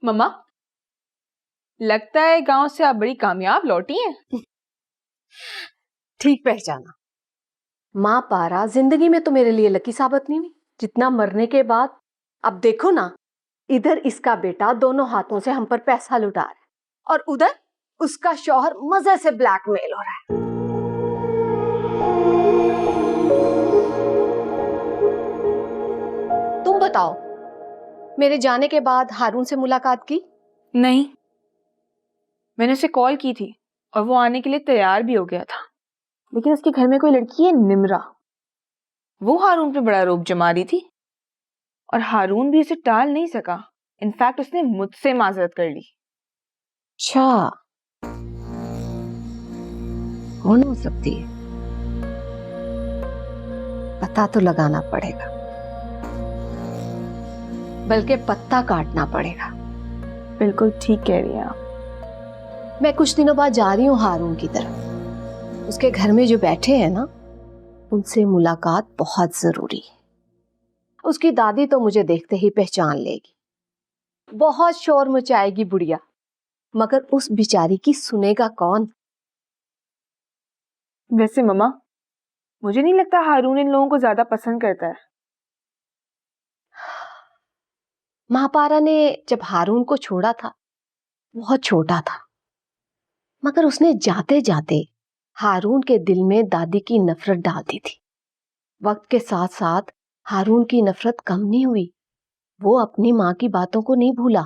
मम्मा, लगता है गांव से आप बड़ी कामयाब लौटी हैं। ठीक पहचाना। माँ पारा जिंदगी में तो मेरे लिए लकी साबित नहीं हुई, जितना मरने के बाद। अब देखो ना, इधर इसका बेटा दोनों हाथों से हम पर पैसा लुटा रहा है और उधर उसका शौहर मजे से ब्लैकमेल हो रहा है। तुम बताओ, मेरे जाने के बाद हारून से मुलाकात की? नहीं, मैंने उसे कॉल की थी और वो आने के लिए तैयार भी हो गया था, लेकिन उसके घर में कोई लड़की है निम्रा, वो हारून पे बड़ा रोब जमा रही थी और हारून भी उसे टाल नहीं सका। इनफैक्ट उसने मुझसे माजरत कर ली। अच्छा, कौन हो सकती है? पता तो लगाना पड़ेगा, बल्कि पत्ता काटना पड़ेगा। बिल्कुल ठीक कह रही हैं आप। मैं कुछ दिनों बाद जा रही हूँ हारून की तरफ। उसके घर में जो बैठे हैं ना, उनसे मुलाकात बहुत जरूरी है। उसकी दादी तो मुझे देखते ही पहचान लेगी, बहुत शोर मचाएगी बुढ़िया, मगर उस बिचारी की सुनेगा कौन? वैसे मम्मा, मुझे नहीं लगता हारून इन लोगों को ज्यादा पसंद करता है। महापारा ने जब हारून को छोड़ा था, बहुत छोटा था, मगर उसने जाते जाते हारून के दिल में दादी की नफरत डाल दी थी। वक्त के साथ साथ हारून की नफरत कम नहीं हुई, वो अपनी माँ की बातों को नहीं भूला।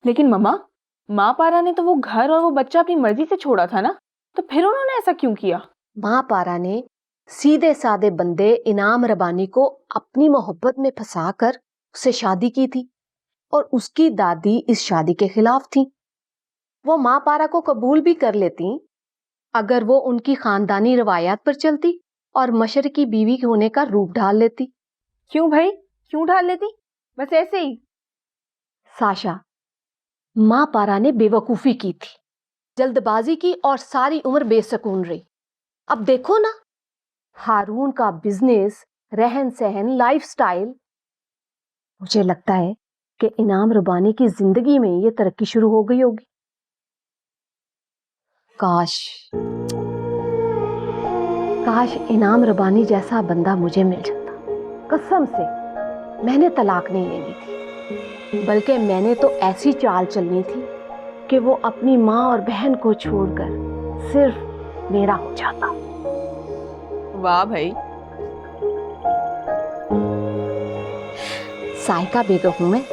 लेकिन मम्मा, माँ पारा ने तो वो घर और वो बच्चा अपनी मर्जी से छोड़ा था ना, तो फिर उन्होंने ऐसा क्यों किया? माँ पारा ने सीधे साधे बंदे इनाम रबानी को अपनी मोहब्बत में फंसाकर उससे शादी की थी और उसकी दादी इस शादी के खिलाफ थी। वो माँ पारा को कबूल भी कर लेती अगर वो उनकी खानदानी रवायात पर चलती और मशरकी बीवी होने का रूप ढाल लेती। क्यों भाई, क्यों ढाल लेती? बस ऐसे ही? साशा, माँ पारा ने बेवकूफी की थी, जल्दबाजी की और सारी उम्र बेसकून रही। अब देखो ना, हारून का बिजनेस, रहन सहन, लाइफस्टाइल, मुझे लगता है कि इनाम रबानी की जिंदगी में ये तरक्की शुरू हो गई होगी। काश काश इनाम रबानी जैसा बंदा मुझे मिल जाता। कसम से मैंने तलाक नहीं लेनी थी, बल्कि मैंने तो ऐसी चाल चलनी थी कि वो अपनी माँ और बहन को छोड़कर सिर्फ मेरा हो जाता। वाह भाई। साइका बेगम हूं मैं,